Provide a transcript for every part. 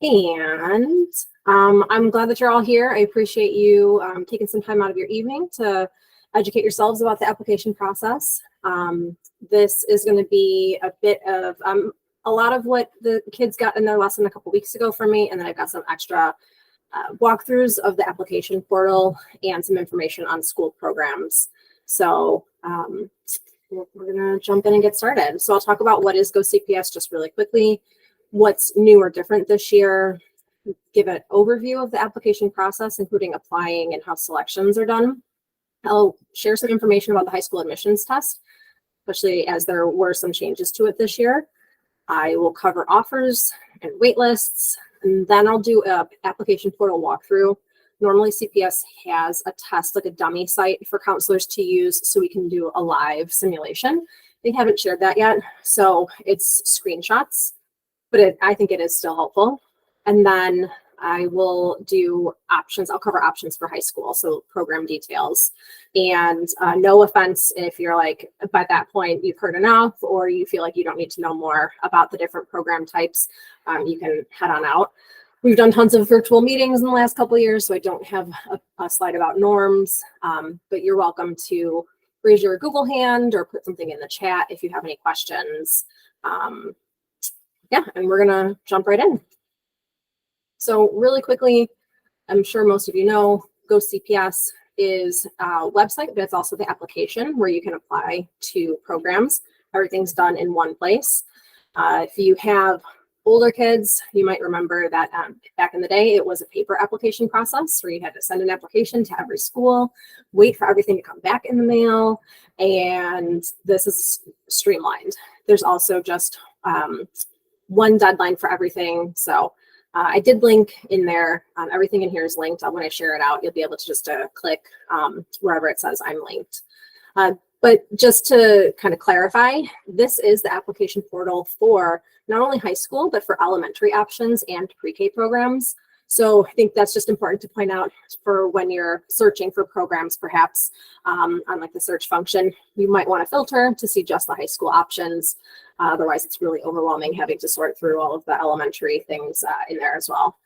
And I'm glad that you're all here. I appreciate you taking some time out of your evening to educate yourselves about the application process. This is going to be a bit of a lot of what the kids got in their lesson a couple weeks ago from me, and then I've got some extra walkthroughs of the application portal and some information on school programs. So we're going to jump in and get started. So I'll talk about what is GoCPS just really quickly, what's new or different this year, give an overview of the application process, including applying and how selections are done. I'll share some information about the high school admissions test, especially as there were some changes to it this year. I will cover offers and wait lists, and then I'll do an application portal walkthrough. Normally CPS has a test, like a dummy site for counselors to use so we can do a live simulation. They haven't shared that yet, so it's screenshots, but I think it is still helpful. And then I will do options. I'll cover options for high school, so program details. And no offense if you're like, by that point, you've heard enough, or you feel like you don't need to know more about the different program types, you can head on out. We've done tons of virtual meetings in the last couple of years, so I don't have a slide about norms, but you're welcome to raise your Google hand or put something in the chat if you have any questions. Yeah, and we're gonna jump right in. So really quickly, I'm sure most of you know, GoCPS is a website, but it's also the application where you can apply to programs. Everything's done in one place. If you have older kids, you might remember that back in the day, it was a paper application process where you had to send an application to every school, wait for everything to come back in the mail, and this is streamlined. There's also just one deadline for everything. So I did link in there. Everything in here is linked. When I share it out, you'll be able to just click wherever it says I'm linked. But just to kind of clarify, this is the application portal for not only high school, but for elementary options and pre-K programs. So I think that's just important to point out for when you're searching for programs, perhaps on like the search function, you might want to filter to see just the high school options. Otherwise, it's really overwhelming having to sort through all of the elementary things in there as well.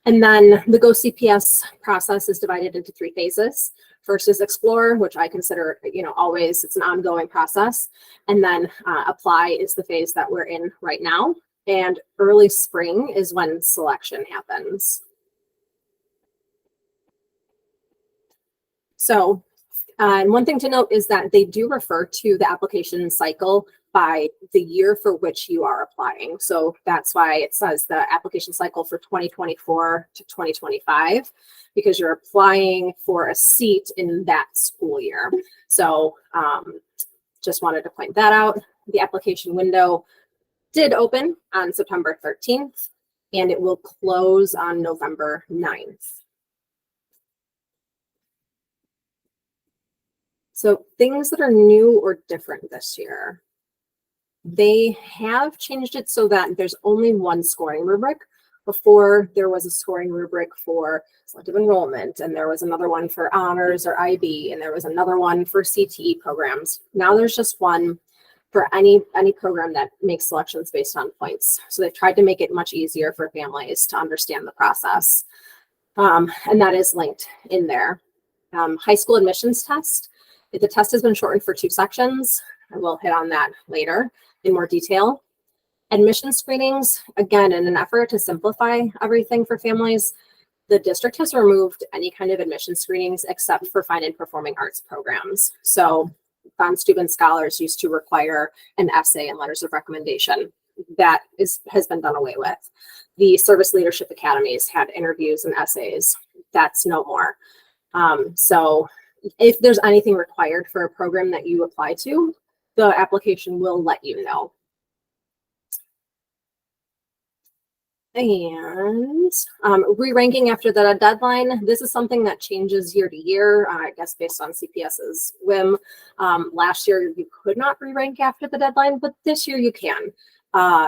And then the GoCPS process is divided into 3 phases. First is explore, which I consider, always it's an ongoing process. And then apply is the phase that we're in right now. And early spring is when selection happens. So, and one thing to note is that they do refer to the application cycle by the year for which you are applying. So that's why it says the application cycle for 2024 to 2025, because you're applying for a seat in that school year. So just wanted to point that out. The application window did open on September 13th, and it will close on November 9th. So things that are new or different this year. They have changed it so that there's only one scoring rubric. Before, there was a scoring rubric for selective enrollment, and there was another one for honors or IB, and there was another one for CTE programs. Now there's just one for any program that makes selections based on points. So they've tried to make it much easier for families to understand the process. And that is linked in there. High school admissions test. The test has been shortened for 2 sections. I will hit on that later in more detail. Admission screenings, again, in an effort to simplify everything for families, the district has removed any kind of admission screenings except for fine and performing arts programs. So Bond Student Scholars used to require an essay and letters of recommendation. That has been done away with. The Service Leadership Academies had interviews and essays. That's no more. So if there's anything required for a program that you apply to, the application will let you know. And re-ranking after the deadline. This is something that changes year to year, I guess based on CPS's whim. Last year, you could not re-rank after the deadline, but this year you can.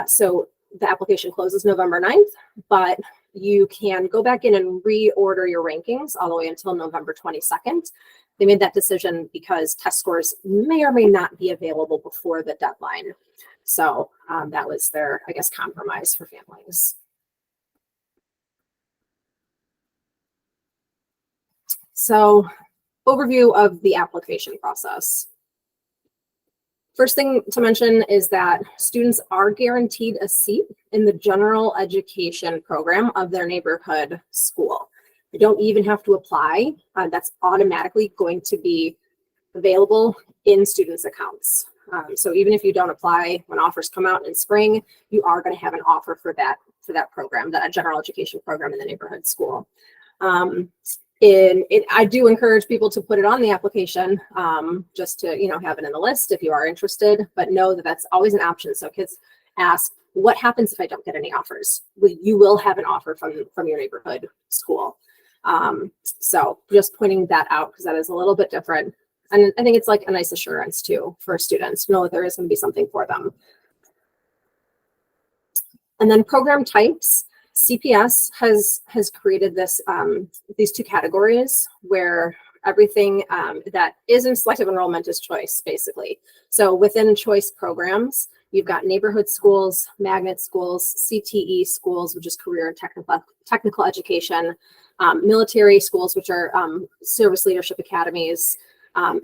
So the application closes November 9th, but you can go back in and reorder your rankings all the way until November 22nd. They made that decision because test scores may or may not be available before the deadline. So that was their, I guess, compromise for families. So overview of the application process. First thing to mention is that students are guaranteed a seat in the general education program of their neighborhood school. You don't even have to apply. That's automatically going to be available in students' accounts. So even if you don't apply when offers come out in spring, you are going to have an offer for that program, that general education program in the neighborhood school. I do encourage people to put it on the application, just to, have it in the list if you are interested, but know that that's always an option. So kids ask, what happens if I don't get any offers? You will have an offer from your neighborhood school. So just pointing that out, because that is a little bit different. And I think it's like a nice assurance too for students to know that there is going to be something for them. And then program types. CPS has created these two categories where everything that isn't selective enrollment is choice, basically. So within choice programs, you've got neighborhood schools, magnet schools, CTE schools, which is career and technical education, military schools, which are service leadership academies,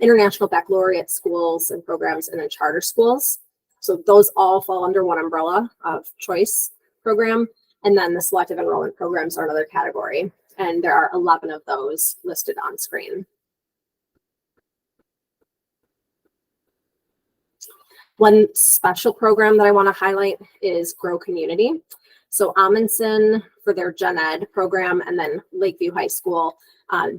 international baccalaureate schools and programs, and then charter schools. So those all fall under one umbrella of choice program. And then the selective enrollment programs are another category. And there are 11 of those listed on screen. One special program that I want to highlight is Grow Community. So Amundsen for their Gen Ed program, and then Lakeview High School,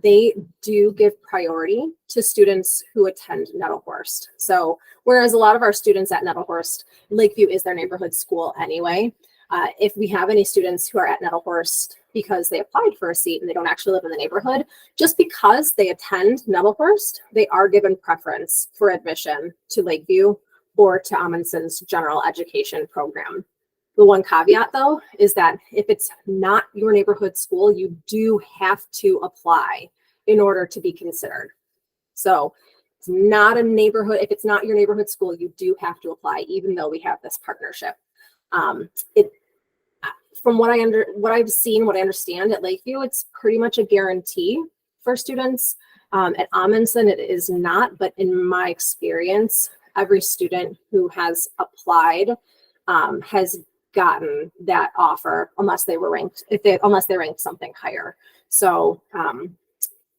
they do give priority to students who attend Nettlehurst. So whereas a lot of our students at Nettlehurst, Lakeview is their neighborhood school anyway. If we have any students who are at Nettlehurst because they applied for a seat and they don't actually live in the neighborhood, just because they attend Nettlehurst, they are given preference for admission to Lakeview or to Amundsen's general education program. The one caveat, though, is that if it's not your neighborhood school, you do have to apply in order to be considered. So it's not a neighborhood. If it's not your neighborhood school, you do have to apply, even though we have this partnership. From what I've seen, what I understand at Lakeview, it's pretty much a guarantee for students. At Amundsen, it is not, but in my experience, every student who has applied has gotten that offer unless they ranked something higher. So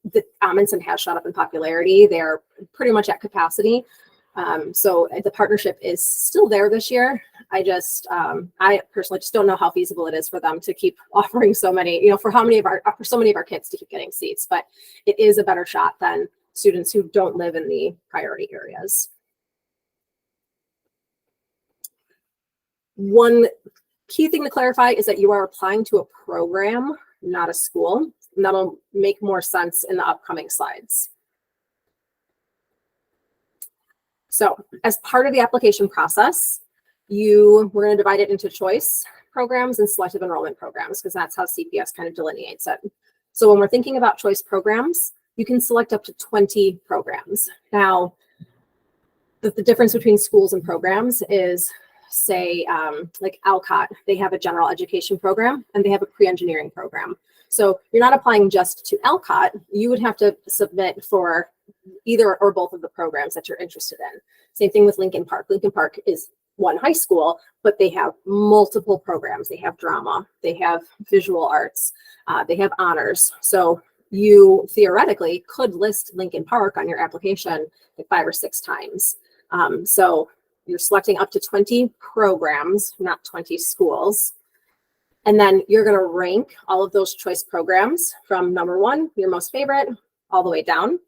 the Amundsen has shot up in popularity. They're pretty much at capacity. So the partnership is still there this year. I personally just don't know how feasible it is for them to keep offering so many, for so many of our kids to keep getting seats, but it is a better shot than students who don't live in the priority areas. One key thing to clarify is that you are applying to a program, not a school, and that'll make more sense in the upcoming slides. So as part of the application process, we're going to divide it into choice programs and selective enrollment programs, because that's how CPS kind of delineates it. So when we're thinking about choice programs, you can select up to 20 programs. Now, the difference between schools and programs is, say, like Alcott, they have a general education program and they have a pre-engineering program. So you're not applying just to Alcott, you would have to submit for either or both of the programs that you're interested in. Same thing with Lincoln Park. Lincoln Park is one high school, but they have multiple programs. They have drama, they have visual arts, they have honors. So you theoretically could list Lincoln Park on your application like 5 or 6 times. So you're selecting up to 20 programs, not 20 schools. And then you're going to rank all of those choice programs from number 1, your most favorite, all the way down.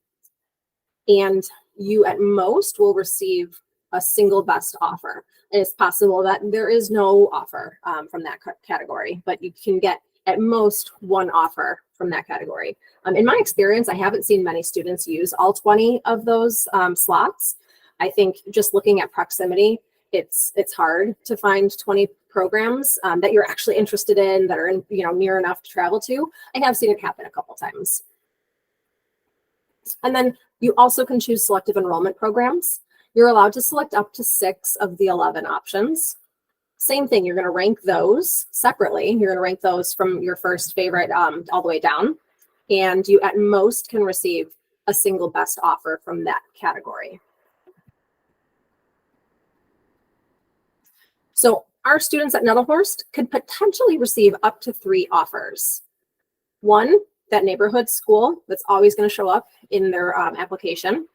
And you at most will receive a single best offer. And it's possible that there is no offer from that category, but you can get at most one offer from that category. In my experience, I haven't seen many students use all 20 of those slots. I think just looking at proximity, it's hard to find 20 programs that you're actually interested in, that are near enough to travel to. I have seen it happen a couple times. And then you also can choose selective enrollment programs. You're allowed to select up to 6 of the 11 options. Same thing, you're going to rank those separately. You're going to rank those from your first favorite all the way down. And you at most can receive a single best offer from that category. So our students at Nettlehorst could potentially receive up to 3 offers. One, that neighborhood school that's always going to show up in their application.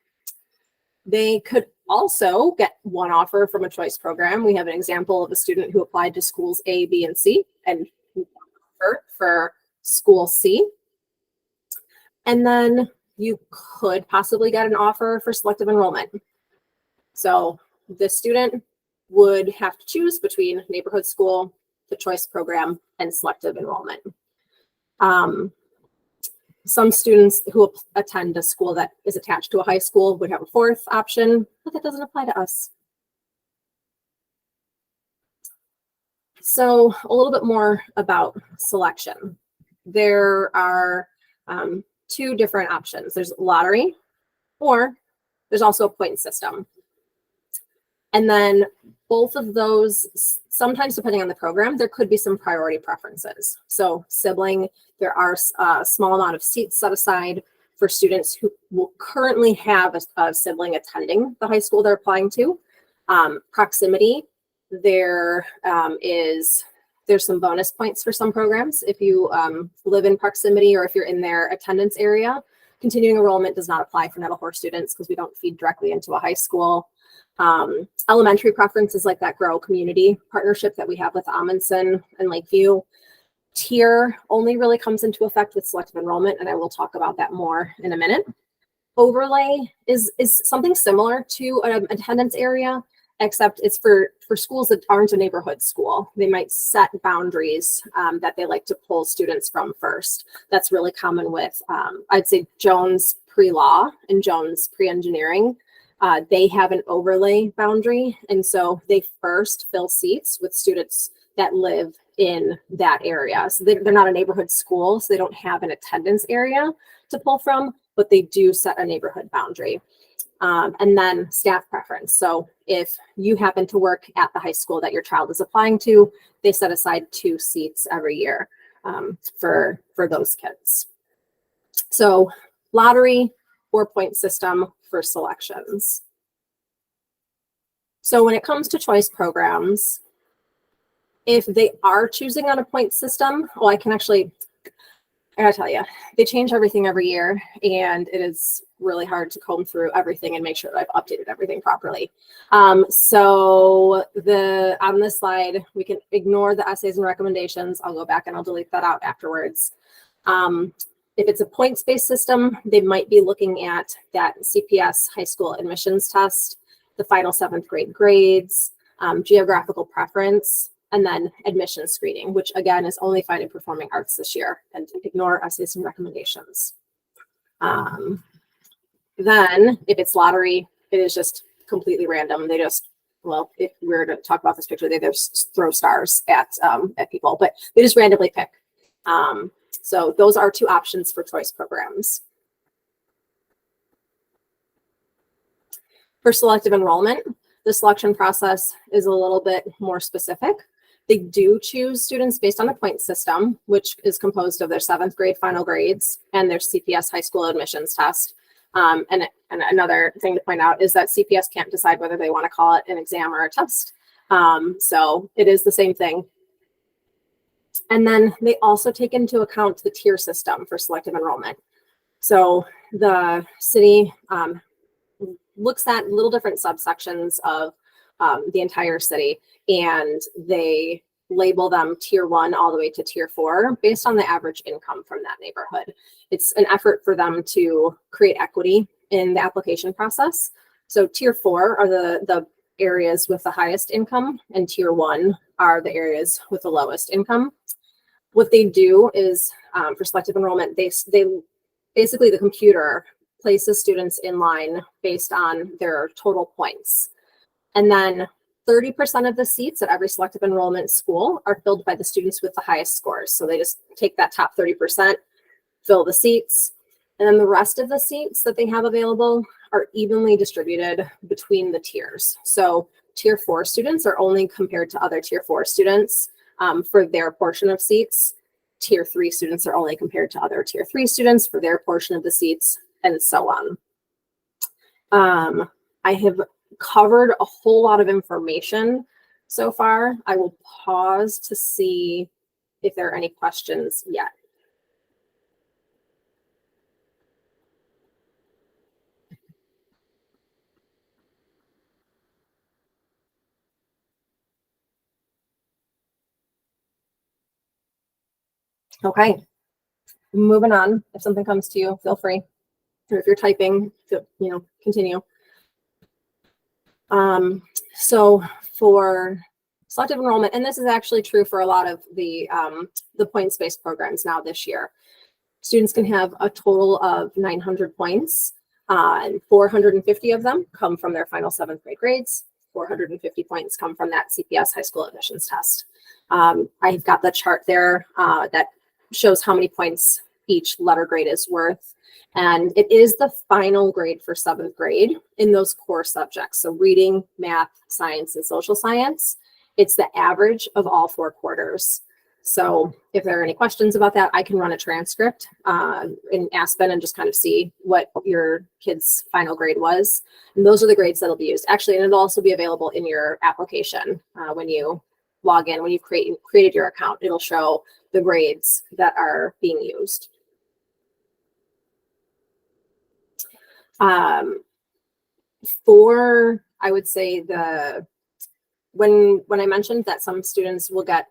They could also get 1 offer from a choice program. We have an example of a student who applied to schools A, B, and C and for school C. And then you could possibly get an offer for selective enrollment. So the student would have to choose between neighborhood school, the choice program, and selective enrollment. Some students who attend a school that is attached to a high school would have a 4th option, but that doesn't apply to us. So a little bit more about selection. There are 2 different options. There's lottery, or there's also a point system. And then both of those, sometimes depending on the program, there could be some priority preferences. So sibling, there are a small amount of seats set aside for students who will currently have a sibling attending the high school they're applying to. Proximity, there's some bonus points for some programs if you live in proximity or if you're in their attendance area. Continuing enrollment does not apply for Nettlehorst students because we don't feed directly into a high school. Elementary preferences like that Grow community partnership that we have with Amundsen and Lakeview. Tier only really comes into effect with selective enrollment, and I will talk about that more in a minute. Overlay is something similar to an attendance area, except it's for schools that aren't a neighborhood school. They might set boundaries that they like to pull students from first. That's really common with, I'd say, Jones pre-law and Jones pre-engineering. They have an overlay boundary, and so they first fill seats with students that live in that area. So they're not a neighborhood school, so they don't have an attendance area to pull from, but they do set a neighborhood boundary. And then staff preference. So if you happen to work at the high school that your child is applying to, they set aside 2 seats every year for those kids. So lottery or point system for selections. So when it comes to choice programs, if they are choosing on a point system, well, I gotta tell you, they change everything every year, and it is really hard to comb through everything and make sure that I've updated everything properly. So on this slide, we can ignore the essays and recommendations. I'll go back and I'll delete that out afterwards. If it's a points-based system, they might be looking at that CPS high school admissions test, the final 7th grade grades, geographical preference, and then admission screening, which again is only fine in performing arts this year, and ignore essays and recommendations. Then if it's lottery, it is just completely random. They just, well, if we were to talk about this picture, they just throw stars at people, but they just randomly pick. So those are 2 options for choice programs. For selective enrollment, the selection process is a little bit more specific. They do choose students based on a point system, which is composed of their 7th grade final grades and their CPS high school admissions test. And another thing to point out is that CPS can't decide whether they want to call it an exam or a test. So it is the same thing. And then they also take into account the tier system for selective enrollment. So the city looks at little different subsections of the entire city, and they label them tier 1 all the way to tier 4 based on the average income from that neighborhood. It's an effort for them to create equity in the application process. So tier 4 are the areas with the highest income, and tier 1 are the areas with the lowest income. What they do is for selective enrollment, they basically, the computer places students in line based on their total points. And then 30% of the seats at every selective enrollment school are filled by the students with the highest scores. So they just take that top 30%, fill the seats, and then the rest of the seats that they have available are evenly distributed between the tiers. So tier 4 students are only compared to other tier 4 students for their portion of seats. Tier 3 students are only compared to other tier 3 students for their portion of the seats, and so on. I have covered a whole lot of information so far. I will pause to see if there are any questions yet. Okay, moving on. If something comes to you, feel free. Or if you're typing, continue. So for selective enrollment, and this is actually true for a lot of the points-based programs now this year, students can have a total of 900 points, and 450 of them come from their final 7th grade grades. 450 points come from that CPS high school admissions test. I've got the chart there that shows how many points each letter grade is worth. And it is the final grade for 7th grade in those core subjects. So reading, math, science, and social science. It's the average of all 4 quarters. So if there are any questions about that, I can run a transcript in Aspen and just kind of see what your kid's final grade was. And those are the grades that'll be used. Actually, and it'll also be available in your application when you log in, when you've created your account. It'll show the grades that are being used. I would say when I mentioned that some students will get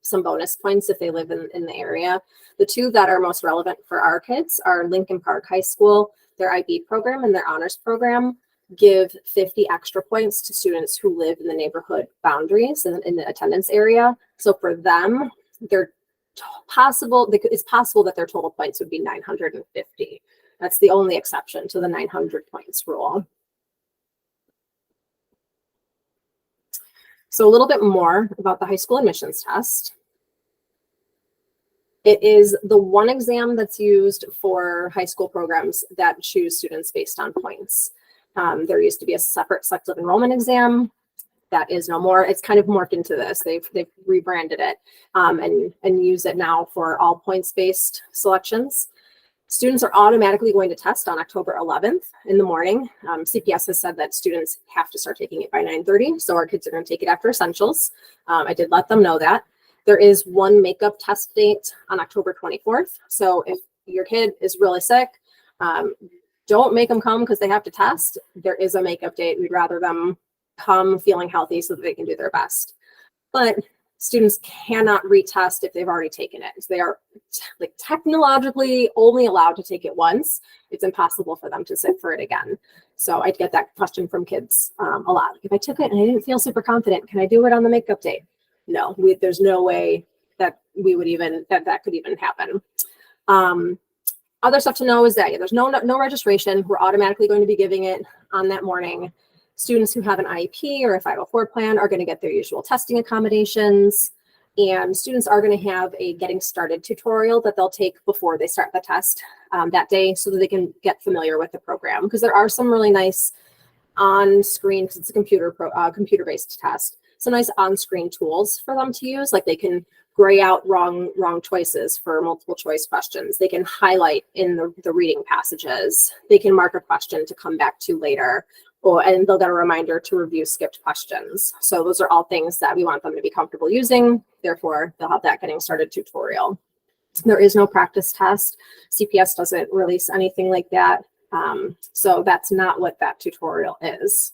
some bonus points if they live in the area, the two that are most relevant for our kids are Lincoln Park High School. Their IB program and their honors program give 50 extra points to students who live in the neighborhood boundaries and in the attendance area. So for them, it's possible that their total points would be 950. That's the only exception to the 900 points rule. So a little bit more about the high school admissions test. It is the one exam that's used for high school programs that choose students based on points. There used to be a separate selective enrollment exam. That is no more. It's kind of morphed into this. They've rebranded it and use it now for all points-based selections. Students are automatically going to test on October 11th in the morning. CPS has said that students have to start taking it by 9:30, so our kids are going to take it after essentials. I did let them know that. There is one makeup test date on October 24th. So if your kid is really sick, don't make them come because they have to test. There is a makeup date. We'd rather them come feeling healthy so that they can do their best. But students cannot retest if they've already taken it. So they are technologically only allowed to take it once. It's impossible for them to sit for it again. So I get that question from kids a lot. If I took it and I didn't feel super confident, can I do it on the makeup date? No, there's no way that we would that could even happen. Other stuff to know is that there's no registration. We're automatically going to be giving it on that morning. Students who have an IEP or a 504 plan are going to get their usual testing accommodations, and students are going to have a getting started tutorial that they'll take before they start the test that day so that they can get familiar with the program, because there are some really nice on-screen, because it's a computer-based test, some nice on-screen tools for them to use, like they can gray out wrong choices for multiple choice questions. They can highlight in the reading passages. They can mark a question to come back to later. And they'll get a reminder to review skipped questions. So those are all things that we want them to be comfortable using. Therefore, they'll have that getting started tutorial. There is no practice test. CPS doesn't release anything like that. So that's not what that tutorial is.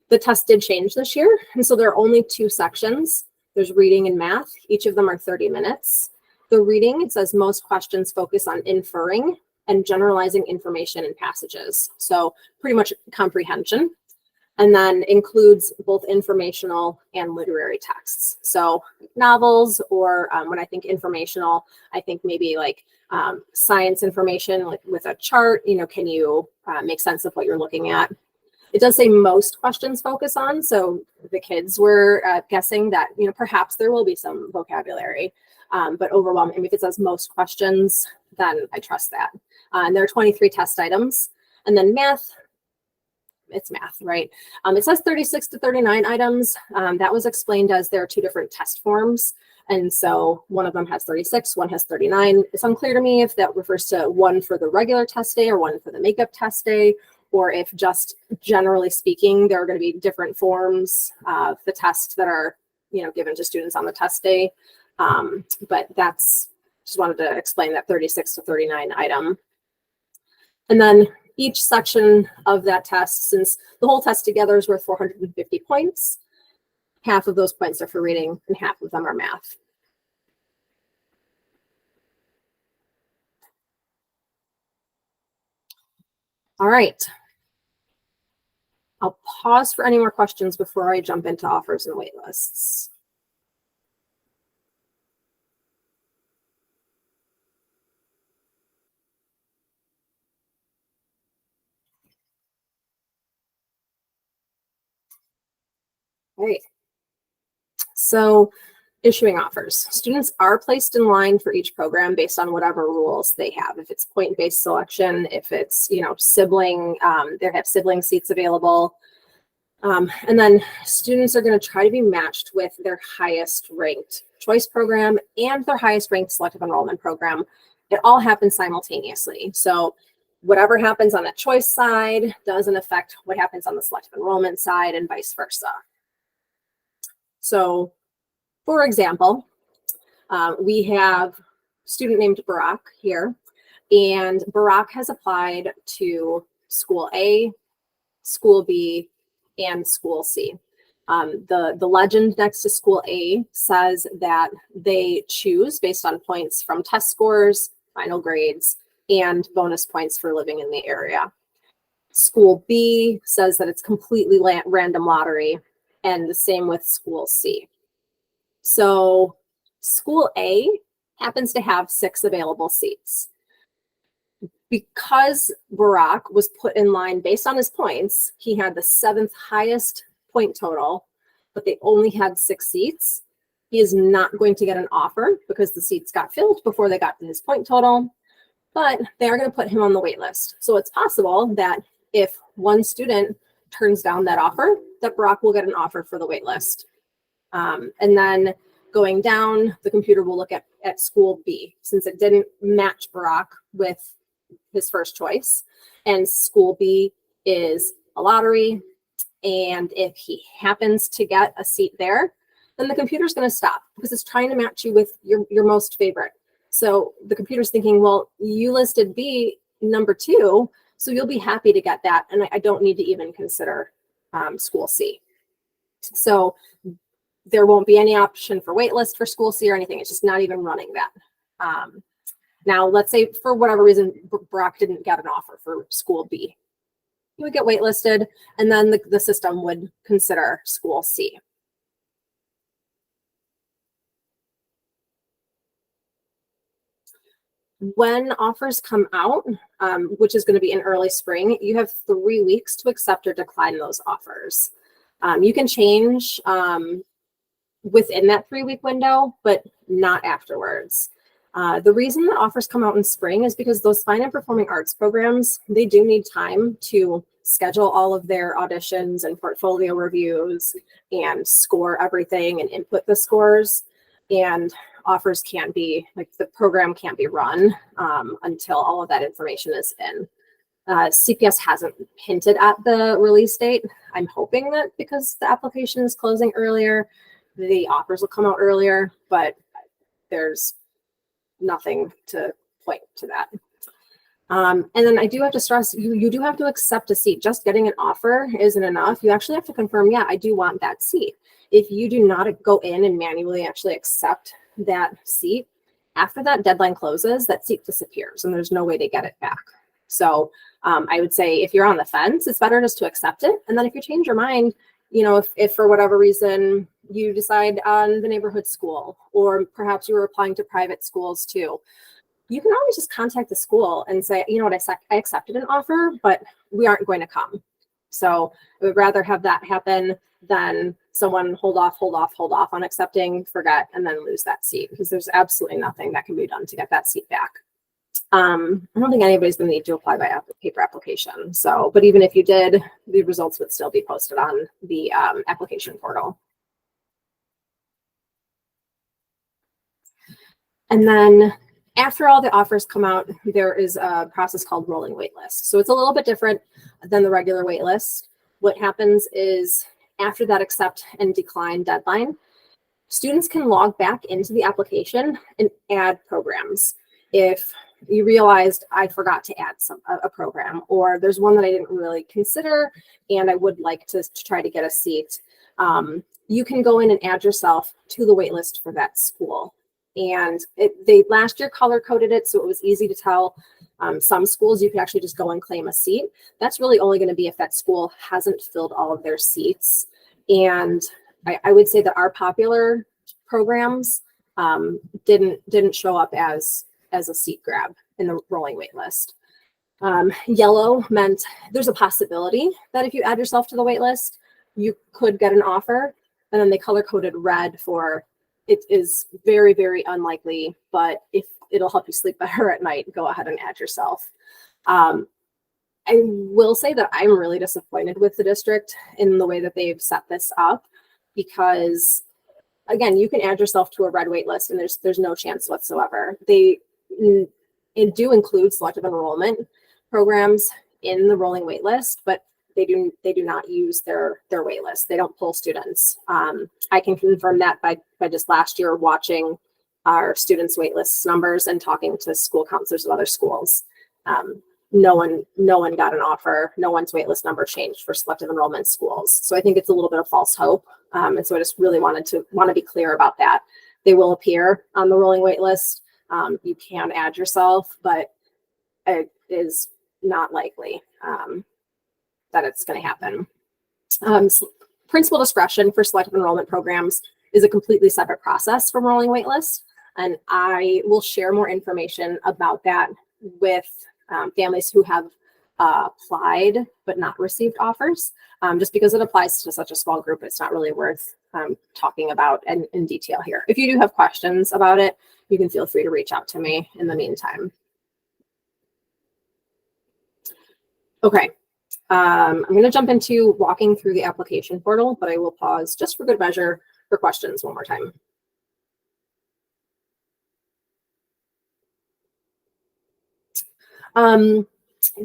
The test did change this year. And so there are only 2 sections. There's reading and math. Each of them are 30 minutes. The reading, it says most questions focus on inferring and generalizing information in passages. So pretty much comprehension. And then includes both informational and literary texts. So novels, or when I think informational, I think maybe like science information, like with a chart, can you make sense of what you're looking at? It does say most questions focus on, so the kids were guessing that, perhaps there will be some vocabulary, but overwhelming, if it says most questions, then I trust that. And there are 23 test items. And then math, it's math, right? It says 36 to 39 items. That was explained as there are two different test forms. And so one of them has 36, one has 39. It's unclear to me if that refers to one for the regular test day or one for the makeup test day, or if just generally speaking, there are going to be different forms of the test that are, given to students on the test day. But that's, just wanted to explain that 36 to 39 item. And then each section of that test, since the whole test together is worth 450 points, half of those points are for reading and half of them are math. All right. I'll pause for any more questions before I jump into offers and wait lists. All right. So issuing offers. Students are placed in line for each program based on whatever rules they have. If it's point-based selection, if it's, sibling, they have sibling seats available. And then students are going to try to be matched with their highest ranked choice program and their highest ranked selective enrollment program. It all happens simultaneously. So whatever happens on the choice side doesn't affect what happens on the selective enrollment side and vice versa. So for example, we have a student named Barack here, and Barack has applied to school A, school B, and school C. The legend next to school A says that they choose based on points from test scores, final grades, and bonus points for living in the area. School B says that it's completely random lottery, and the same with school C. So school A happens to have 6 available seats. Because Barack was put in line based on his points, he had the 7th highest point total, but they only had 6 seats. He is not going to get an offer because the seats got filled before they got to his point total, but they are going to put him on the wait list. So it's possible that if one student turns down that offer, that Barack will get an offer for the wait list. And then going down, the computer will look at school B, since it didn't match Barack with his first choice. And school B is a lottery. And if he happens to get a seat there, then the computer's going to stop because it's trying to match you with your most favorite. So the computer's thinking, well, you listed B number 2, so you'll be happy to get that. And I don't need to even consider school C. So there won't be any option for waitlist for school C or anything. It's just not even running that. Now, let's say for whatever reason, Barack didn't get an offer for school B. He would get waitlisted, and then the system would consider school C. When offers come out, which is going to be in early spring, you have 3 weeks to accept or decline those offers. You can change within that 3-week window, but not afterwards. The reason that offers come out in spring is because those fine and performing arts programs, they do need time to schedule all of their auditions and portfolio reviews and score everything and input the scores. And offers can't be, like, the program can't be run until all of that information is in. CPS hasn't hinted at the release date. I'm hoping that because the application is closing earlier, the offers will come out earlier, but there's nothing to point to that. And then I do have to stress, you do have to accept a seat. Just getting an offer isn't enough. You actually have to confirm, yeah, I do want that seat. If you do not go in and manually actually accept that seat, after that deadline closes, that seat disappears and there's no way to get it back. So I would say if you're on the fence, it's better just to accept it. And then if you change your mind, if for whatever reason you decide on the neighborhood school, or perhaps you were applying to private schools too, you can always just contact the school and say, you know what, I accepted an offer, but we aren't going to come. So I would rather have that happen than someone hold off on accepting, forget, and then lose that seat, because there's absolutely nothing that can be done to get that seat back. I don't think anybody's going to need to apply by paper application. So, but even if you did, the results would still be posted on the application portal. And then after all the offers come out, there is a process called rolling waitlist. So it's a little bit different than the regular waitlist. What happens is after that accept and decline deadline, students can log back into the application and add programs. If you realized I forgot to add a program, or there's one that I didn't really consider and I would like to try to get a seat, you can go in and add yourself to the wait list for that school. And they last year color coded it, so it was easy to tell. Some schools you could actually just go and claim a seat. That's really only going to be if that school hasn't filled all of their seats. And I would say that our popular programs didn't show up as a seat grab in the rolling wait list. Yellow meant there's a possibility that if you add yourself to the wait list, you could get an offer. And then they color coded red for it is very, very unlikely, but if it'll help you sleep better at night, go ahead and add yourself. I will say that I'm really disappointed with the district in the way that they've set this up, because again, you can add yourself to a red wait list and there's no chance whatsoever. They do include selective enrollment programs in the rolling wait list, but they do not use their wait list. They don't pull students. I can confirm that by just last year watching our students' wait list numbers and talking to school counselors of other schools. No one got an offer. No one's wait list number changed for selective enrollment schools. So I think it's a little bit of false hope. And so I just really want to be clear about that. They will appear on the rolling wait list. You can add yourself, but it is not likely that it's going to happen. Principal discretion for selective enrollment programs is a completely separate process from rolling waitlist, and I will share more information about that with families who have applied but not received offers. Just because it applies to such a small group, it's not really worth talking about in detail here. If you do have questions about it, you can feel free to reach out to me in the meantime. Okay. I'm going to jump into walking through the application portal, but I will pause just for good measure for questions one more time.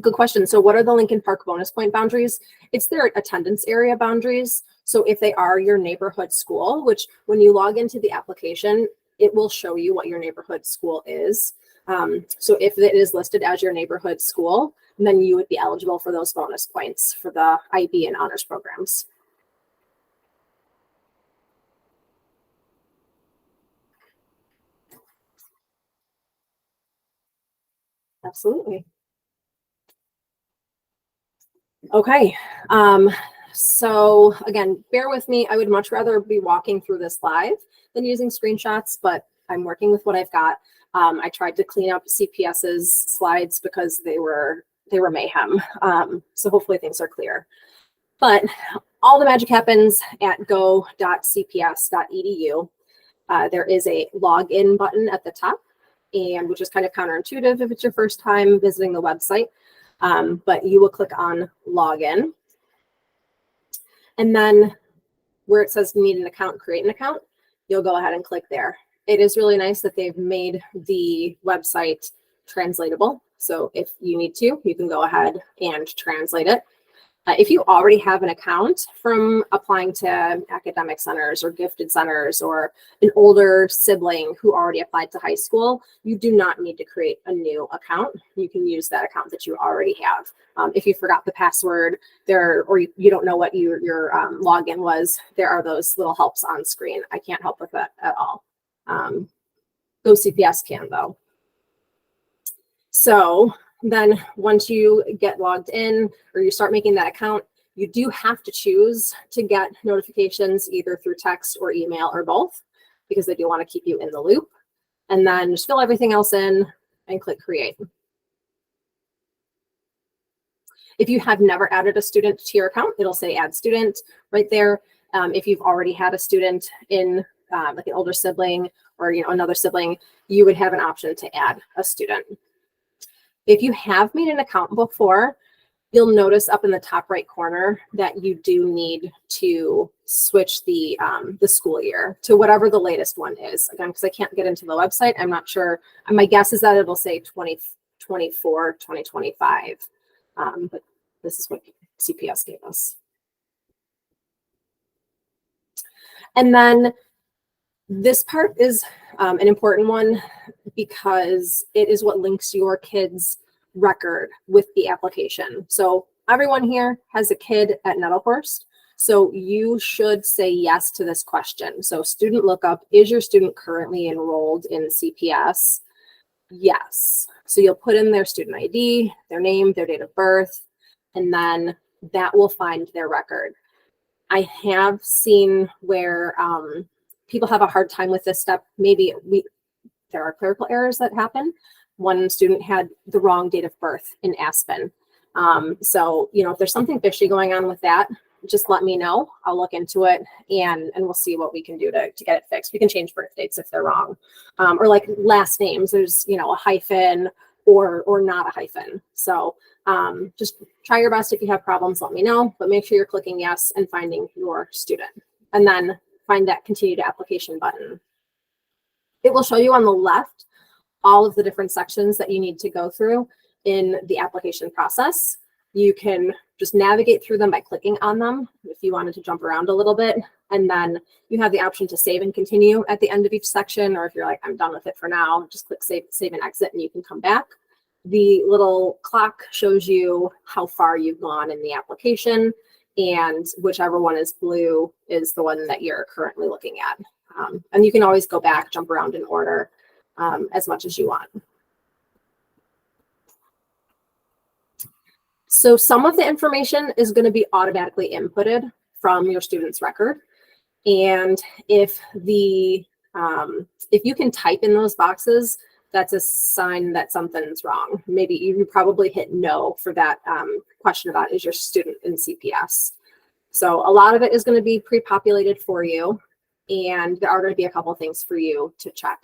Good question. So what are the Lincoln Park bonus point boundaries? It's their attendance area boundaries. So if they are your neighborhood school, which when you log into the application, it will show you what your neighborhood school is. So if it is listed as your neighborhood school, then you would be eligible for those bonus points for the IB and honors programs. Absolutely. Okay. So again, bear with me. I would much rather be walking through this live than using screenshots, but I'm working with what I've got. I tried to clean up CPS's slides because they were mayhem. So hopefully things are clear. But all the magic happens at go.cps.edu. There is a login button at the top, and which is kind of counterintuitive if it's your first time visiting the website. But you will click on login. And then where it says need an account, create an account, you'll go ahead and click there. It is really nice that they've made the website translatable. So if you need to, you can go ahead and translate it. If you already have an account from applying to academic centers or gifted centers or an older sibling who already applied to high school, you do not need to create a new account. You can use that account that you already have. If you forgot the password there, or you don't know what your login was, there are those little helps on screen. I can't help with that at all. Go CPS can though. So then once you get logged in or you start making that account, you do have to choose to get notifications either through text or email or both, because they do want to keep you in the loop. And then just fill everything else in and click create. If you have never added a student to your account, it'll say add student right there. If you've already had a student in like an older sibling or another sibling, you would have an option to add a student. If you have made an account before, you'll notice up in the top right corner that you do need to switch the school year to whatever the latest one is. Again, because I can't get into the website, I'm not sure. My guess is that it'll say 2024, 2025. But this is what CPS gave us. And then this part is an important one because it is what links your kid's record with the application. So everyone here has a kid at Nettlehurst, so you should say yes to this question. So student lookup, is your student currently enrolled in CPS? Yes. So you'll put in their student ID, their name, their date of birth, and then that will find their record. I have seen where people have a hard time with this step. Maybe there are clerical errors that happen. One student had the wrong date of birth in Aspen. So, you know, if there's something fishy going on with that, just let me know. I'll look into it and we'll see what we can do to get it fixed. We can change birth dates if they're wrong. Or like last names, there's, you know, a hyphen or not a hyphen. So just try your best. If you have problems, let me know, but make sure you're clicking yes and finding your student. And then find that continue to application button. It will show you on the left all of the different sections that you need to go through in the application process. You can just navigate through them by clicking on them if you wanted to jump around a little bit. And then you have the option to save and continue at the end of each section, or if you're like, I'm done with it for now, just click save and exit and you can come back. The little clock shows you how far you've gone in the application, and whichever one is blue is the one that you're currently looking at. And you can always go back, jump around in order as much as you want. So some of the information is going to be automatically inputted from your student's record. And if you can type in those boxes, that's a sign that something's wrong. Maybe you probably hit no for that question about is your student in CPS. So a lot of it is going to be pre-populated for you, and there are going to be a couple of things for you to check.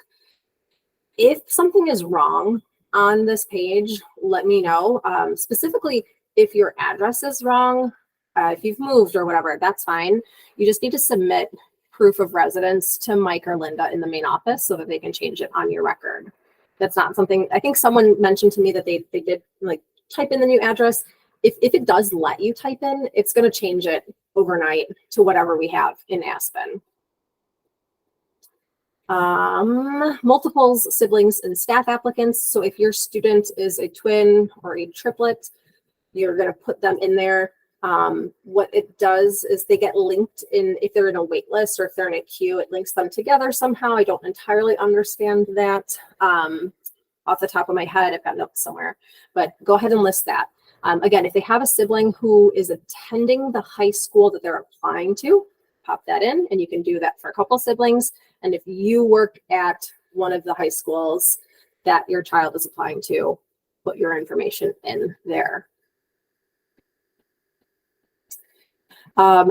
If something is wrong on this page, let me know. Specifically, if your address is wrong, if you've moved or whatever, that's fine. You just need to submit proof of residence to Mike or Linda in the main office so that they can change it on your record. That's not something, I think someone mentioned to me that they did like type in the new address. If it does let you type in, it's going to change it overnight to whatever we have in Aspen. Multiples, siblings, and staff applicants. So if your student is a twin or a triplet, you're going to put them in there. What it does is they get linked in, if they're in a wait list or if they're in a queue, it links them together somehow. I don't entirely understand that off the top of my head. I've got notes somewhere, but go ahead and list that. Again, if they have a sibling who is attending the high school that they're applying to, pop that in, and you can do that for a couple siblings. And if you work at one of the high schools that your child is applying to, put your information in there.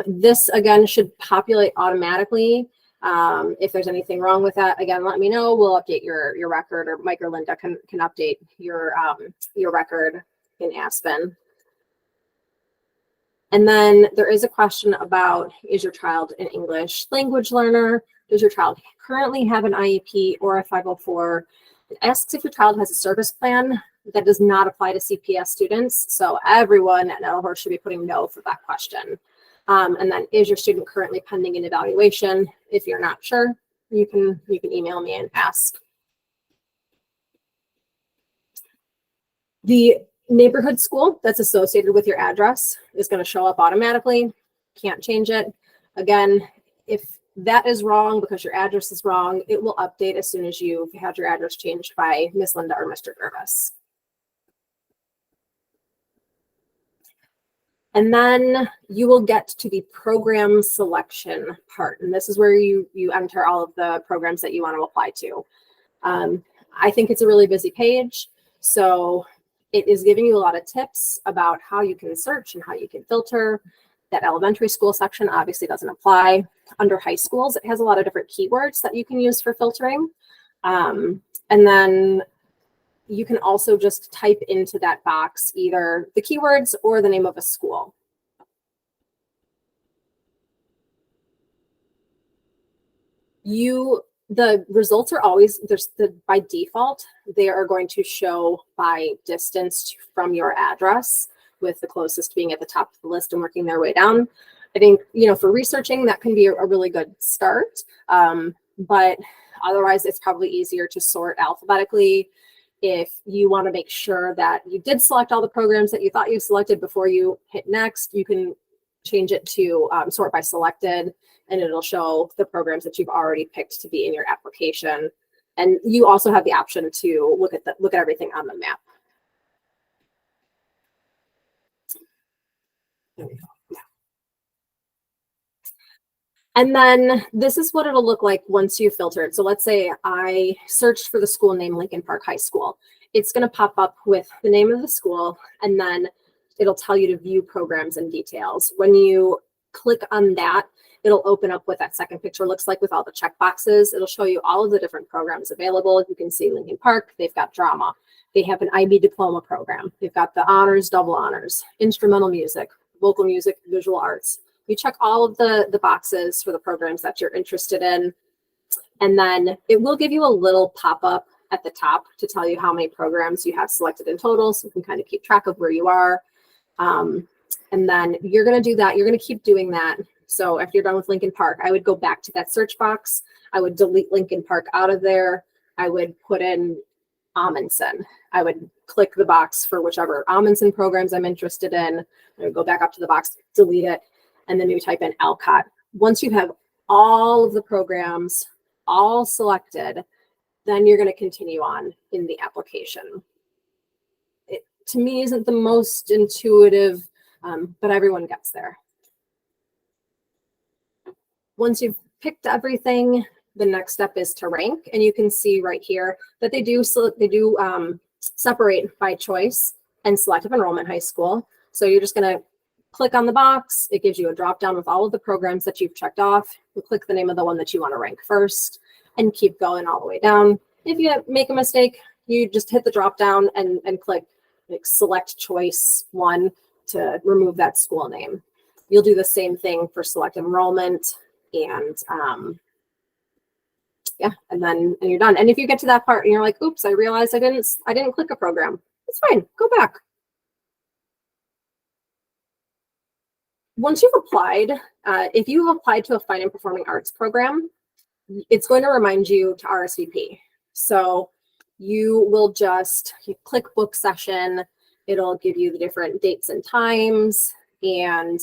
This again should populate automatically. If there's anything wrong with that, again, let me know. We'll update your record, or Mike or Linda can update your record in Aspen. And then there is a question about, is your child an English language learner? Does your child currently have an IEP or a 504? It asks if your child has a service plan. That does not apply to CPS students. So everyone at Nettlehurst should be putting no for that question. And then, is your student currently pending an evaluation? If you're not sure, you can email me and ask. The neighborhood school that's associated with your address is going to show up automatically. Can't change it. Again, if that is wrong because your address is wrong, it will update as soon as you've had your address changed by Miss Linda or Mr. Gervis. And then you will get to the program selection part. And this is where you enter all of the programs that you want to apply to. I think it's a really busy page. So it is giving you a lot of tips about how you can search and how you can filter. That elementary school section obviously doesn't apply. Under high schools, it has a lot of different keywords that you can use for filtering. And then you can also just type into that box either the keywords or the name of a school. The results are always, by default, they are going to show by distance from your address, with the closest being at the top of the list and working their way down. I think, for researching, that can be a really good start. But otherwise, it's probably easier to sort alphabetically. If you want to make sure that you did select all the programs that you thought you selected before you hit next, you can change it to sort by selected, and it'll show the programs that you've already picked to be in your application. And you also have the option to look at everything on the map. There we go. Yeah. And then this is what it'll look like once you filter it. So let's say I searched for the school name Lincoln Park High School. It's going to pop up with the name of the school, and then it'll tell you to view programs and details. When you click on that, it'll open up what that second picture looks like with all the check boxes. It'll show you all of the different programs available. You can see Lincoln Park, they've got drama. They have an IB diploma program. They've got the honors, double honors, instrumental music, vocal music, visual arts. You check all of the boxes for the programs that you're interested in. And then it will give you a little pop-up at the top to tell you how many programs you have selected in total, so you can kind of keep track of where you are. And then you're going to do that. You're going to keep doing that. So after you're done with Lincoln Park, I would go back to that search box. I would delete Lincoln Park out of there. I would put in Amundsen. I would click the box for whichever Amundsen programs I'm interested in. I would go back up to the box, delete it, and then you type in Alcott. Once you have all of the programs all selected, then you're going to continue on in the application. It, to me, isn't the most intuitive, but everyone gets there. Once you've picked everything, the next step is to rank, and you can see right here that they do separate by choice and selective enrollment high school. So you're just going to click on the box. It gives you a drop down with all of the programs that you've checked off. You click the name of the one that you want to rank first and keep going all the way down. If you make a mistake, you just hit the drop down and click like select choice 1 to remove that school name. You'll do the same thing for select enrollment, and yeah, and you're done. And if you get to that part and you're like, oops, I realized I didn't click a program, it's fine, go back. Once you've applied, if you've applied to a fine and performing arts program, it's going to remind you to RSVP. So you will just click book session. It'll give you the different dates and times. And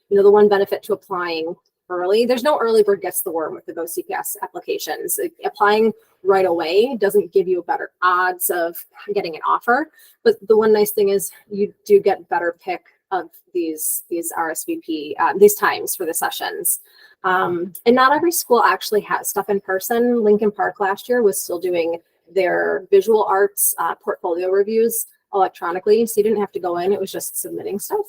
the one benefit to applying early, there's no early bird gets the worm with the Go CPS applications. Applying right away doesn't give you better odds of getting an offer. But the one nice thing is you do get better pick of these RSVP, these times for the sessions. And not every school actually has stuff in person. Lincoln Park last year was still doing their visual arts portfolio reviews electronically, so you didn't have to go in. It was just submitting stuff.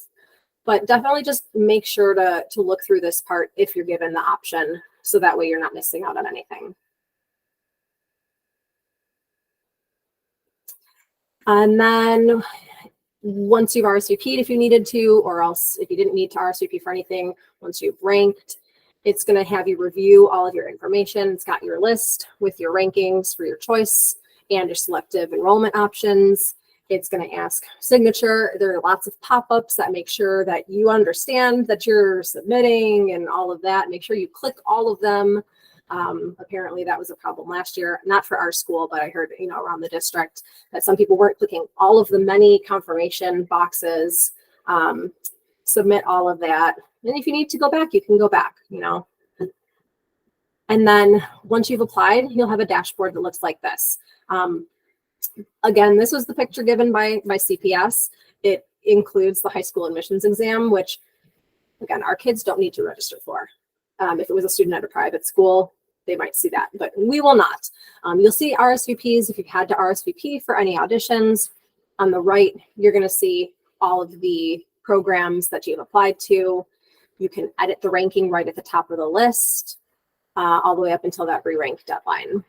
But definitely just make sure to look through this part if you're given the option, so that way you're not missing out on anything. And then once you've RSVP'd if you needed to, or else if you didn't need to RSVP for anything, once you've ranked, it's going to have you review all of your information. It's got your list with your rankings for your choice and your selective enrollment options. It's going to ask signature. There are lots of pop-ups that make sure that you understand that you're submitting and all of that. Make sure you click all of them. Apparently that was a problem last year, not for our school, but I heard, around the district that some people weren't clicking all of the many confirmation boxes. Submit all of that. And if you need to go back, you can go back, And then once you've applied, you'll have a dashboard that looks like this. Again, this was the picture given by CPS. It includes the high school admissions exam, which, again, our kids don't need to register for. If it was a student at a private school, they might see that, but we will not. You'll see RSVPs if you've had to RSVP for any auditions. On the right, you're going to see all of the programs that you've applied to. You can edit the ranking right at the top of the list, all the way up until that re-rank deadline.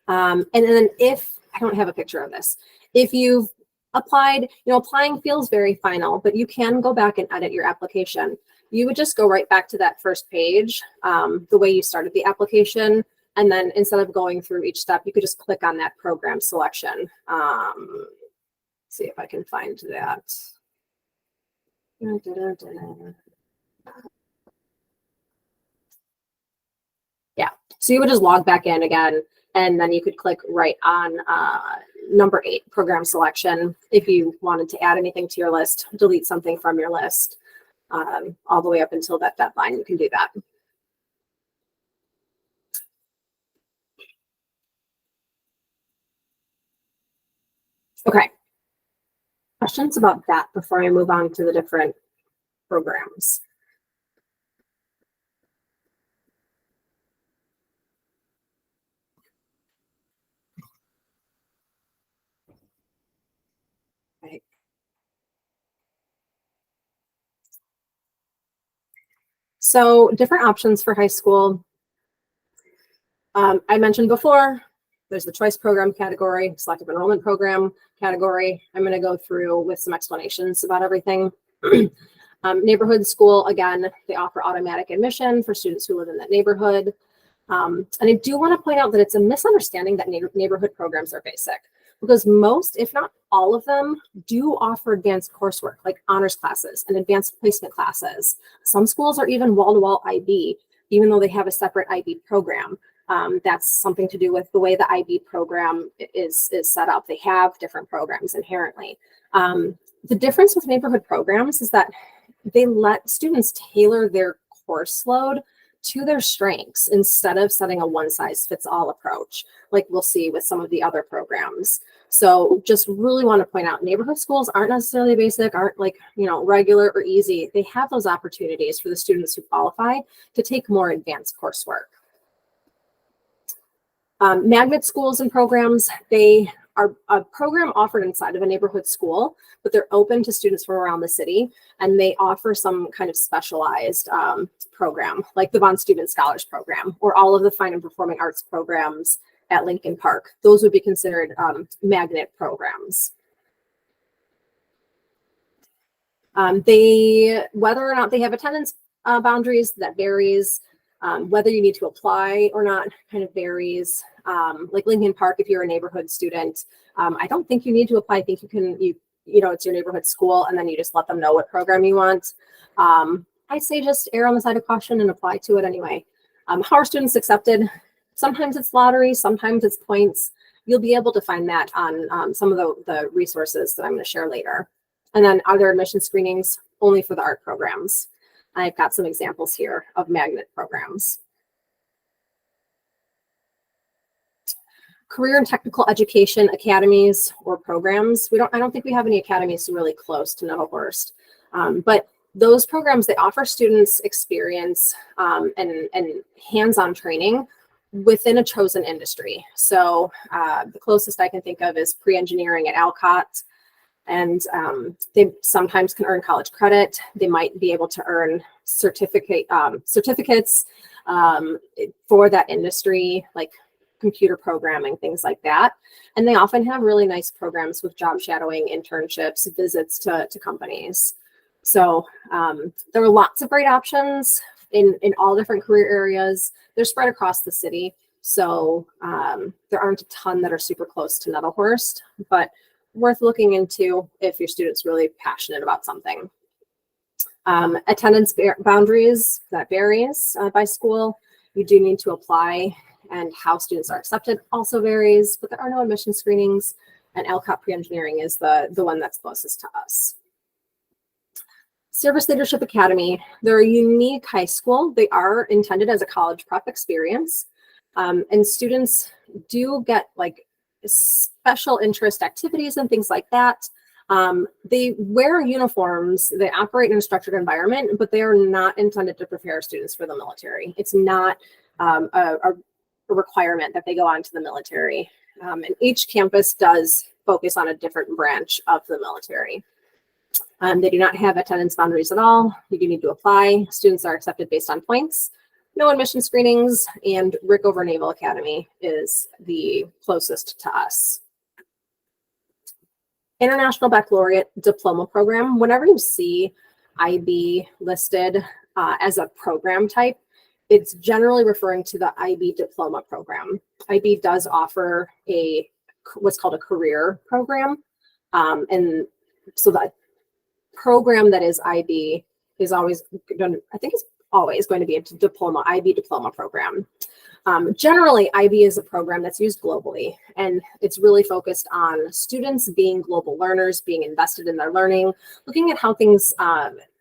And then if, I don't have a picture of this, if you've applied, applying feels very final, but you can go back and edit your application. You would just go right back to that first page, the way you started the application. And then instead of going through each step, you could just click on that program selection. See if I can find that. Yeah, so you would just log back in again, and then you could click right on number 8, program selection, if you wanted to add anything to your list, delete something from your list, all the way up until that deadline, you can do that. Okay, questions about that before I move on to the different programs? Okay. So different options for high school. I mentioned before, there's the choice program category, selective enrollment program category. I'm going to go through with some explanations about everything. Neighborhood school, again, they offer automatic admission for students who live in that neighborhood. And I do want to point out that it's a misunderstanding that neighborhood programs are basic, because most, if not all of them, do offer advanced coursework like honors classes and advanced placement classes. Some schools are even wall-to-wall IB, even though they have a separate IB program. That's something to do with the way the IB program is set up. They have different programs inherently. The difference with neighborhood programs is that they let students tailor their course load to their strengths instead of setting a one-size-fits-all approach, like we'll see with some of the other programs. So just really want to point out, neighborhood schools aren't necessarily basic, aren't like, regular or easy. They have those opportunities for the students who qualify to take more advanced coursework. Magnet schools and programs, they are a program offered inside of a neighborhood school, but they're open to students from around the city, and they offer some kind of specialized program, like the Von Steuben Scholars Program, or all of the fine and performing arts programs at Lincoln Park. Those would be considered magnet programs. Whether or not they have attendance boundaries, that varies. Whether you need to apply or not kind of varies. Like Lincoln Park, if you're a neighborhood student, I don't think you need to apply. I think you can, it's your neighborhood school, and then you just let them know what program you want. I say just err on the side of caution and apply to it anyway. How are students accepted? Sometimes it's lottery, sometimes it's points. You'll be able to find that on some of the resources that I'm going to share later. And then are there admission screenings? Only for the art programs. I've got some examples here of magnet programs. Career and technical education academies or programs. I don't think we have any academies really close to Nettlehurst, but those programs, they offer students experience and hands-on training within a chosen industry. So the closest I can think of is pre-engineering at Alcott. And they sometimes can earn college credit. They might be able to earn certificates for that industry, like computer programming, things like that. And they often have really nice programs with job shadowing, internships, visits to companies. So there are lots of great options in all different career areas. They're spread across the city. So there aren't a ton that are super close to Nettlehurst, but worth looking into if your student's really passionate about something. Attendance boundaries, that varies by school. You do need to apply, and how students are accepted also varies, but there are no admission screenings, and Alcott Pre-Engineering is the one that's closest to us. Service Leadership Academy, they're a unique high school. They are intended as a college prep experience, and students do get like special interest activities and things like that. They wear uniforms, they operate in a structured environment, but they are not intended to prepare students for the military. It's not a requirement that they go on to the military. And each campus does focus on a different branch of the military. They do not have attendance boundaries at all. You do need to apply. Students are accepted based on points. no admission screenings, and Rickover Naval Academy is the closest to us. International Baccalaureate Diploma Program. Whenever you see IB listed as a program type, it's generally referring to the IB diploma program. IB does offer what's called a career program. And so the program that is IB is always going to, I think it's always going to be a IB diploma program. Generally, IB is a program that's used globally, and it's really focused on students being global learners, being invested in their learning, looking at how things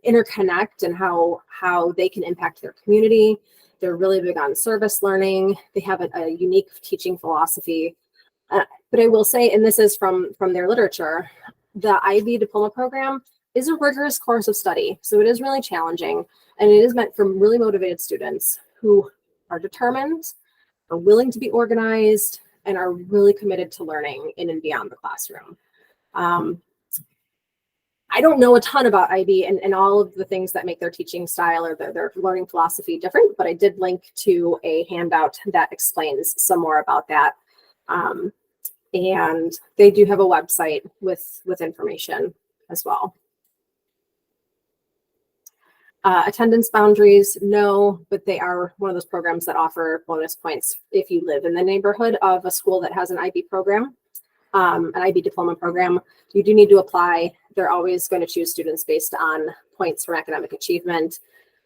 interconnect and how they can impact their community. They're really big on service learning. They have a unique teaching philosophy. But I will say, and this is from their literature, the IB diploma program is a rigorous course of study. So it is really challenging, and it is meant for really motivated students who are determined, are willing to be organized, and are really committed to learning in and beyond the classroom. I don't know a ton about IB and all of the things that make their teaching style or their learning philosophy different, but I did link to a handout that explains some more about that. And they do have a website with information as well. Attendance boundaries, no, but they are one of those programs that offer bonus points if you live in the neighborhood of a school that has an IB program, an IB diploma program. You do need to apply. They're always going to choose students based on points from academic achievement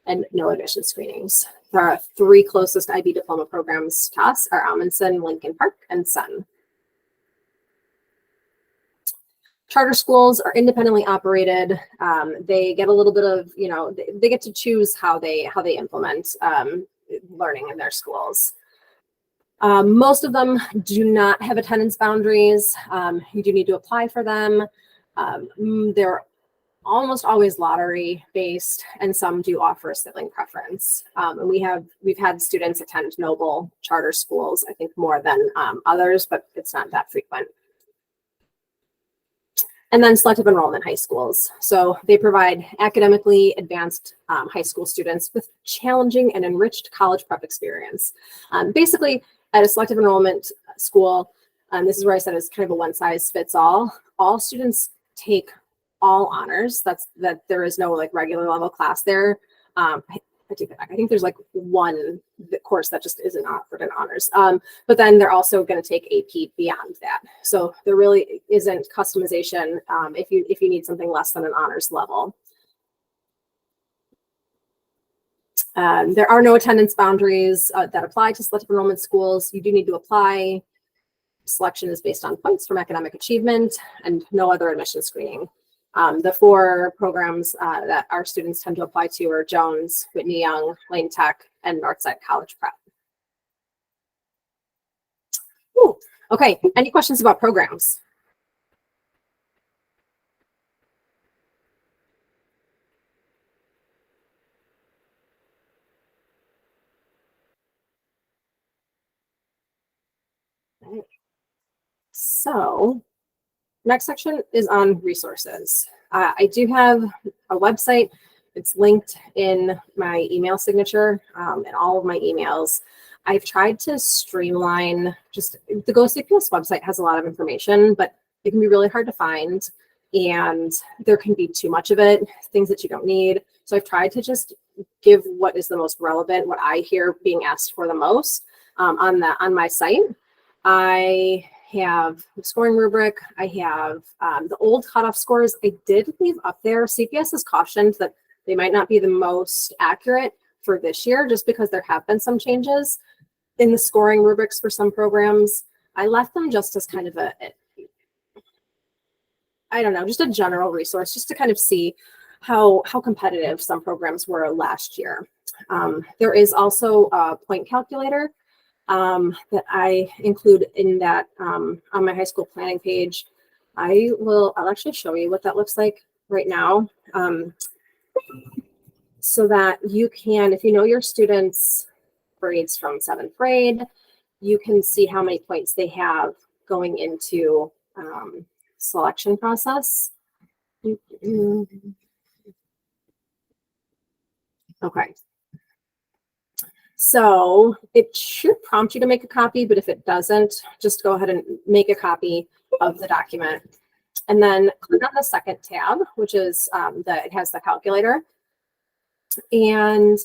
and no admission screenings. The 3 closest IB diploma programs to us are Amundsen, Lincoln Park, and Sun. Charter schools are independently operated. They get a little bit of, they get to choose how they implement learning in their schools. Most of them do not have attendance boundaries. You do need to apply for them. They're almost always lottery based, and some do offer a sibling preference. And we've had students attend Noble charter schools, I think more than others, but it's not that frequent. And then selective enrollment high schools. So they provide academically advanced high school students with challenging and enriched college prep experience. Basically, at a selective enrollment school, this is where I said it's kind of a one size fits all. All students take all honors. That there is no like regular level class there. I take that back. I think there's like one course that just isn't offered in honors. But then they're also going to take AP beyond that. So there really isn't customization if you need something less than an honors level. There are no attendance boundaries that apply to selective enrollment schools. You do need to apply. Selection is based on points from academic achievement and no other admission screening. The 4 programs that our students tend to apply to are Jones, Whitney Young, Lane Tech, and Northside College Prep. Ooh, okay, any questions about programs? Right. So next section is on resources. I do have a website. It's linked in my email signature and all of my emails. I've tried to streamline the Go CPS website has a lot of information, but it can be really hard to find, and there can be too much of it, things that you don't need. So I've tried to just give what is the most relevant, what I hear being asked for the most on my site. I have the scoring rubric. I have the old cutoff scores. I did leave up there. CPS has cautioned that they might not be the most accurate for this year just because there have been some changes in the scoring rubrics for some programs. I left them just as kind of just a general resource, just to kind of see how competitive some programs were last year. There is also a point calculator that I include in that on my high school planning page. I'll actually show you what that looks like right now. So that you can, if you know your students' grades from 7th grade, you can see how many points they have going into selection process. Okay. So it should prompt you to make a copy, but if it doesn't, just go ahead and make a copy of the document. And then click on the second tab, which is it has the calculator. And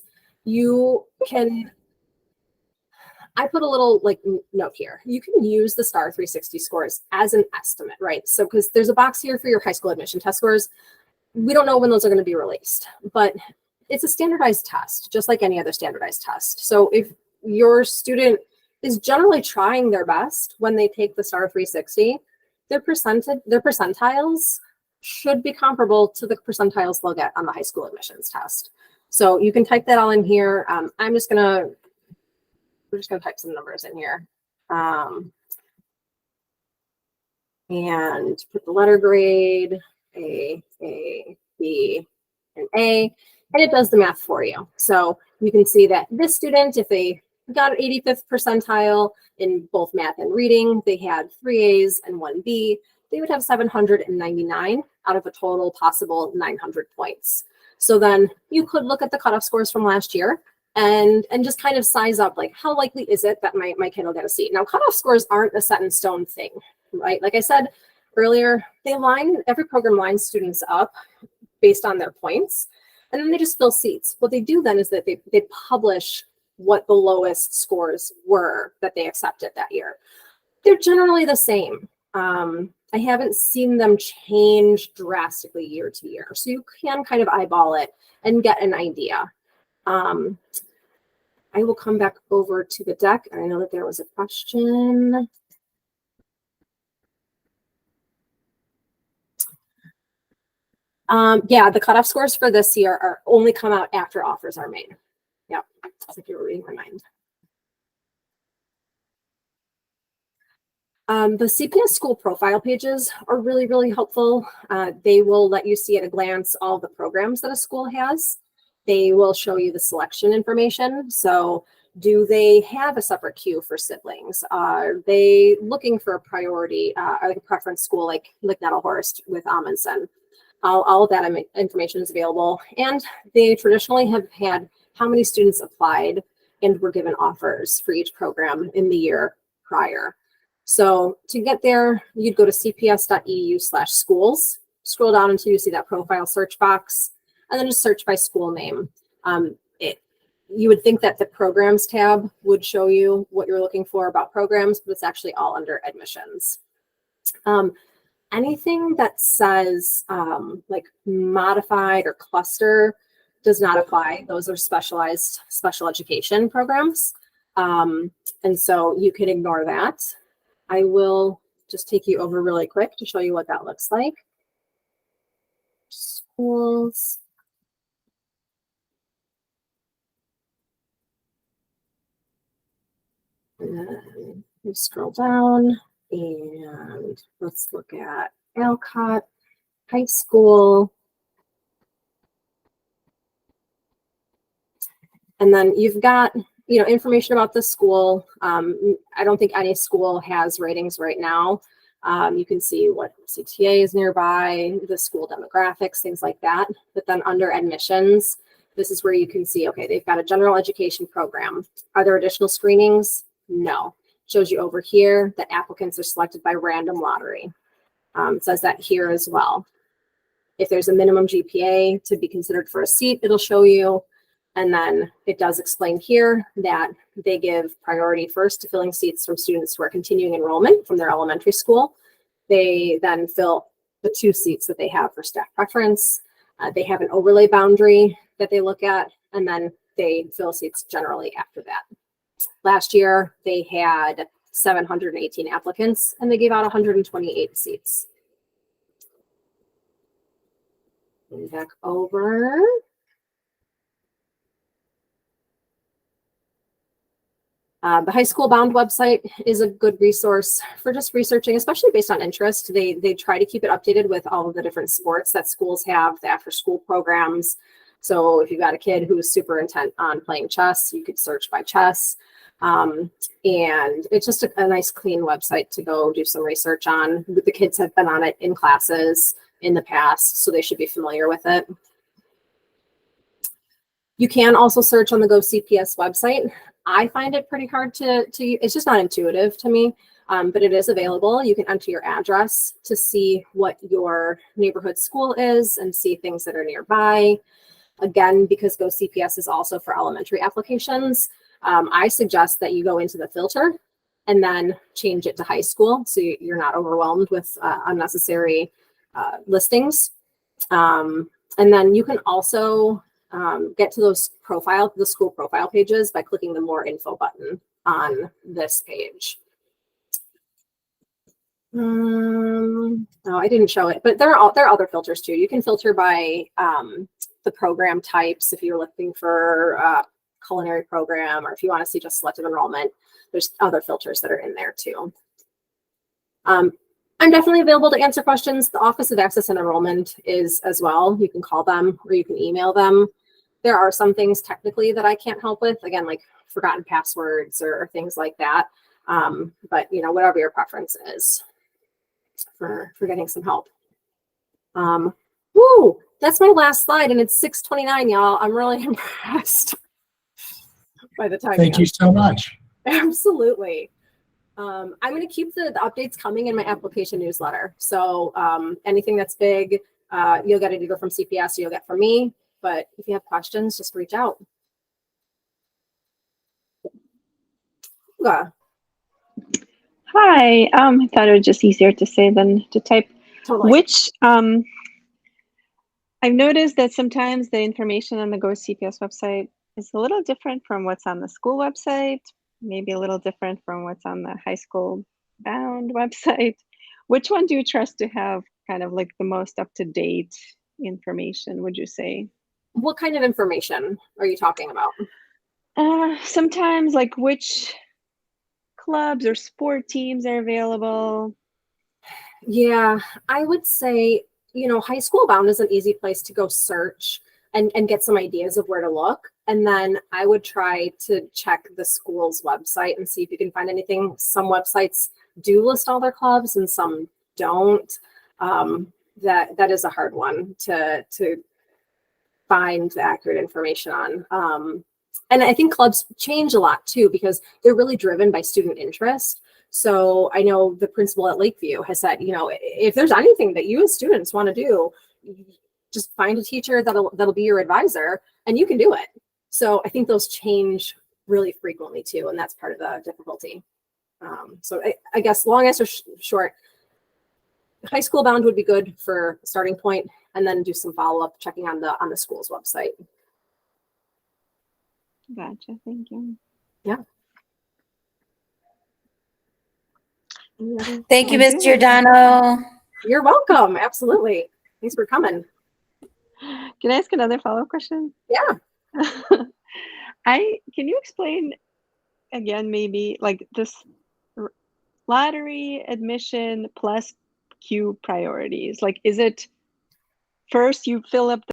you can, I put a little like note here. You can use the STAR 360 scores as an estimate, right? So because there's a box here for your high school admission test scores. We don't know when those are going to be released, but it's a standardized test, just like any other standardized test. So if your student is generally trying their best when they take the STAR 360, their percentiles should be comparable to the percentiles they'll get on the high school admissions test. So you can type that all in here. We're just gonna type some numbers in here. And put the letter grade, A, B, and A, and it does the math for you. So you can see that this student, if they got an 85th percentile in both math and reading, they had 3 A's and 1 B, they would have 799 out of a total possible 900 points. So then you could look at the cutoff scores from last year and just kind of size up, like, how likely is it that my kid will get a seat? Now, cutoff scores aren't a set in stone thing, right? Like I said earlier, every program lines students up based on their points, and then they just fill seats. What they do then is that they publish what the lowest scores were that they accepted that year. They're generally the same. I haven't seen them change drastically year to year. So you can kind of eyeball it and get an idea. I will come back over to the deck. I know that there was a question. Yeah, the cutoff scores for this year are only come out after offers are made. Yep, it's like you were reading my mind. The CPS school profile pages are really, really helpful. They will let you see at a glance all the programs that a school has. They will show you the selection information. So do they have a separate queue for siblings? Are they looking for a priority, like a preference school like Nettlehurst with Amundsen? All of that information is available. And they traditionally have had how many students applied and were given offers for each program in the year prior. So to get there, you'd go to cps.edu/schools, scroll down until you see that profile search box, and then just search by school name. You would think that the programs tab would show you what you're looking for about programs, but it's actually all under admissions. Anything that says like modified or cluster does not apply. Those are specialized special education programs. And so you can ignore that. I will just take you over really quick to show you what that looks like. Schools. And then we scroll down and let's look at Alcott High School. And then you've got, information about the school. I don't think any school has ratings right now. You can see what CTA is nearby, the school demographics, things like that. But then under admissions, this is where you can see, okay, they've got a general education program. Are there additional screenings? No. Shows you over here that applicants are selected by random lottery. It says that here as well. If there's a minimum GPA to be considered for a seat, it'll show you. And then it does explain here that they give priority first to filling seats from students who are continuing enrollment from their elementary school. They then fill the 2 seats that they have for staff preference. They have an overlay boundary that they look at, and then they fill seats generally after that. Last year, they had 718 applicants, and they gave out 128 seats. Back over. The High School Bound website is a good resource for just researching, especially based on interest. They try to keep it updated with all of the different sports that schools have, the after-school programs. So if you've got a kid who's super intent on playing chess, you could search by chess. And it's just a nice, clean website to go do some research on. The kids have been on it in classes in the past, so they should be familiar with it. You can also search on the Go CPS website. I find it pretty hard to it's just not intuitive to me, but it is available. You can enter your address to see what your neighborhood school is and see things that are nearby. Again, because Go CPS is also for elementary applications, I suggest that you go into the filter and then change it to high school so you're not overwhelmed with unnecessary listings. And then you can also get to the school profile pages by clicking the more info button on this page. No, I didn't show it, but there are other filters too. You can filter by the program types if you're looking for a culinary program, or if you want to see just selective enrollment, there's other filters that are in there too. I'm definitely available to answer questions. The Office of Access and Enrollment is as well. You can call them or you can email them. There are some things technically that I can't help with, again, like forgotten passwords or things like that. But whatever your preference is for getting some help. Woo, that's my last slide, and it's 6:29, y'all. I'm really impressed by the time. Thank you so much. Absolutely. I'm going to keep the updates coming in my application newsletter. So anything that's big, you'll get it either from CPS or you'll get from me. But if you have questions, just reach out. Yeah. Hi. I thought it was just easier to say than to type. Totally. Which I've noticed that sometimes the information on the Go CPS website is a little different from what's on the school website, maybe a little different from what's on the high school bound website. Which one do you trust to have kind of like the most up-to-date information, would you say? What kind of information are you talking about? Sometimes like which clubs or sport teams are available. Yeah, I would say, high school bound is an easy place to go search and get some ideas of where to look. And then I would try to check the school's website and see if you can find anything. Some websites do list all their clubs and some don't. That is a hard one to find the accurate information on. And I think clubs change a lot too, because they're really driven by student interest. So I know the principal at Lakeview has said, if there's anything that you as students want to do, just find a teacher that'll be your advisor and you can do it. So I think those change really frequently too, and that's part of the difficulty. So I guess long answer short, high school bound would be good for a starting point, and then do some follow-up checking on the school's website. Gotcha. Thank you. Yeah. Thank you, Ms. Giordano. You're welcome. Absolutely. Thanks for coming. Can I ask another follow-up question? Yeah. Can you explain again, maybe like this lottery admission plus Q priorities? Like, is it first you fill up the